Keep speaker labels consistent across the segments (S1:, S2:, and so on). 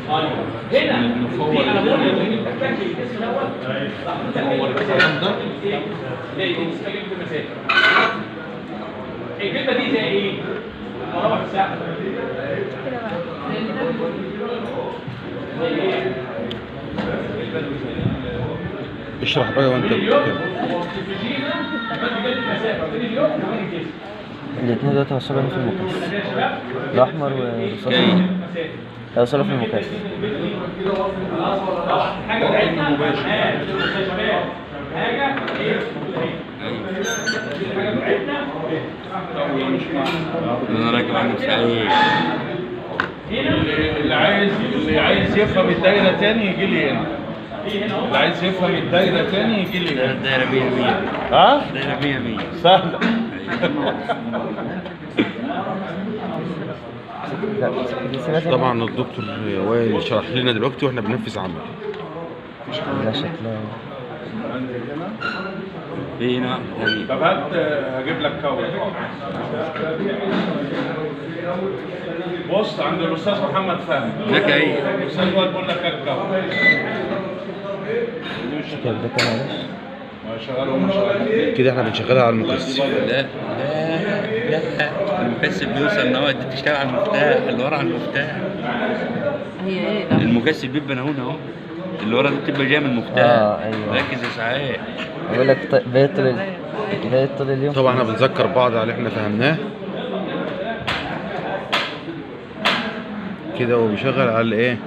S1: هنا في انا بقول لك تحتاج الجسم الاول نصور الكلام ده ليه بتستخدم في المسافه الكلمه دي زي ايه؟ مراوح الساعه كده
S2: بقى اشرح بقى وانت بتتكلم.
S3: الاثنين دول توصلوا في المكثف الاحمر والرصاص توصلوا في المكثف.
S1: حاجه بعيدنا مباشر حاجه ايه حاجه بعيدنا
S4: انا راكب على المساعيد.
S2: اللي عايز يفهم الدايره تاني يجي لي هنا. اللي عايز يفهم الدايره تاني يجي لي هنا.
S4: الدايره 100 100.
S2: ها؟
S4: الدايره 100 100
S2: سهله. طبعا الدكتور وائل شرح لنا دلوقتي واحنا بننفذ عمل.
S3: ده شكلها
S4: في هنا ثاني.
S2: طب هات هجيب لك كور. بص عند الاستاذ محمد فهمي.
S4: لك ايه؟
S2: الاستاذ وائل بيقول لك هات كور.
S3: ده كمان
S2: كده احنا بنشغلها على المكثف.
S4: لا المكثف بيوصل ان هو تشتغل على المفتاح اللي ورا على المفتاح.
S5: هي ايه؟
S4: المكثف بيبقى هنا اهو اللي ورا دي بتبقى جايه من المفتاح.
S3: ايوه
S4: ركز يا سعاد.
S3: بقول لك بقيت طول اليوم.
S2: طبعا احنا بنذكر بعض على اللي احنا فهمناه كده هو بيشغل على ايه.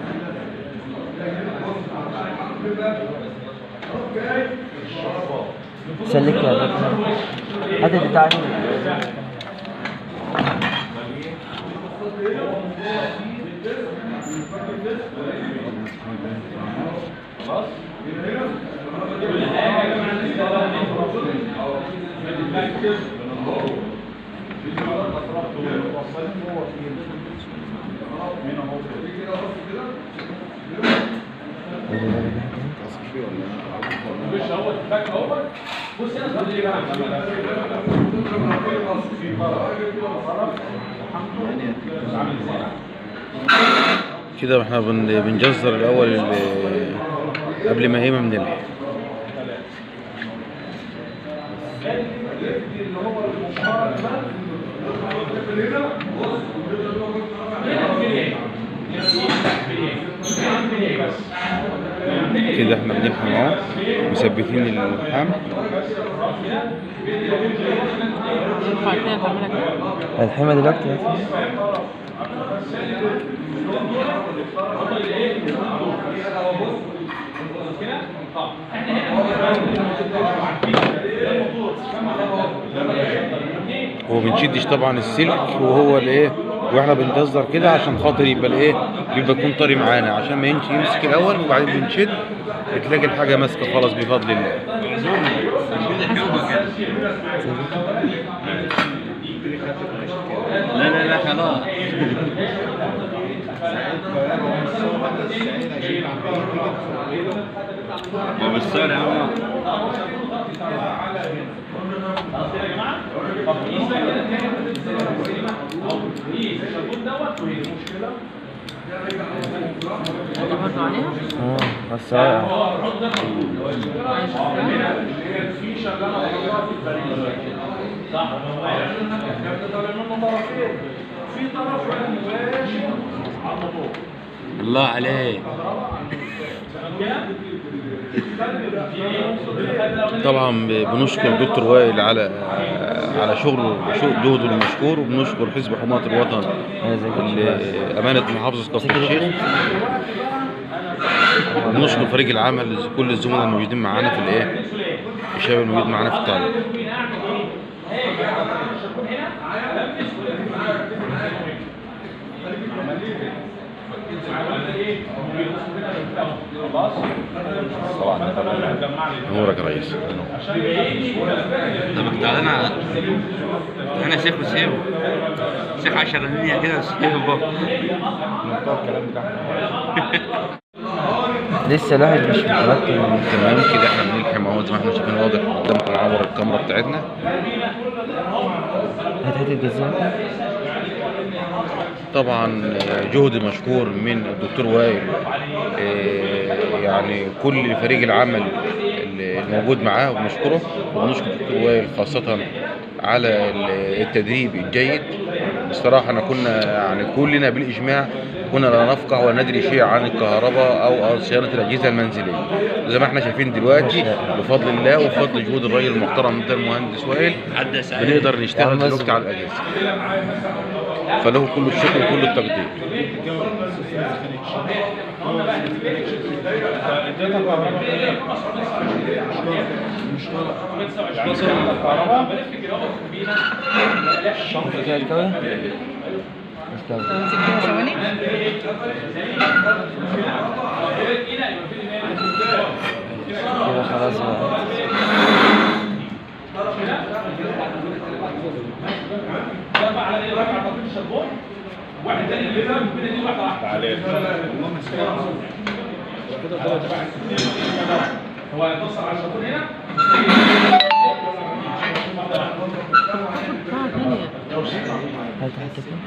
S3: سلك يا دكتور هات البتاع دي.
S1: مش هو اتفاق اهو بص انا خد لي بقى
S2: كده احنا بنجزر الاول قبل ما هيمه بنلحق. كده احنا بنلحم اهو مثبتين اللحام.
S3: الحمى دلوقتي
S2: هو بنشدش طبعا السلك وهو الايه واحنا بنجزر كده عشان خاطر يبقى الايه بيبقى يكون طري معانا عشان ما يمسك الاول وبعدين بنشد بتلاقي الحاجه ماسكه خلاص بفضل الله.
S4: لا خلاص. وبالصور يا عم.
S1: طب قيس بقى كده قيس الشابوت دوت وهي المشكله
S5: برضه عليها؟
S3: بس رائع.
S1: الفيشه اللي انا حطيتها في البريد صح طالع منه طرفين في طرف مباشر على الموتور.
S4: الله عليك.
S2: طبعا بنشكر الدكتور وائل على شغله جهده المشكور وبنشكر حزب حماة الوطن أمانة محافظة كفر الشيخ وبنشكر فريق العمل كل الزملاء الموجودين معانا في الايه الشباب الموجود معانا في التعليم. نورك يا ريس.
S4: طب انا شيخ وسيو شيخ 10 دنيا كده وسيو
S3: لسه الواحد مش متمكن.
S2: تمام كده احنا بنلحم اهو زي ما احنا شايفين واضح قدامكم عبر الكاميرا بتاعتنا.
S3: هات الجزاء.
S2: طبعا جهد مشكور من الدكتور وائل، يعني كل فريق العمل الموجود معاه وبنشكره، وبنشكر الدكتور وائل خاصة على التدريب الجيد. الصراحة احنا كنا يعني كلنا بالإجماع كنا لا نفقه ولا ندري شيء عن الكهرباء أو صيانة الأجهزة المنزلية، زي ما احنا شايفين دلوقتي بفضل الله وبفضل جهود الراجل المحترم ده المهندس وائل بنقدر نشتغل دلوقتي على الأجهزة، فله كل الشكر وكل التقدير.
S3: الشنطة كده الكوي مش كوي.
S5: امسك كده ثواني.
S3: كده خلاص بقى.
S1: واحد تاني اللي بيفهم الدنيا دي واحده واحده. هو هيتصل على الشابون هنا.
S3: هات حتة كده.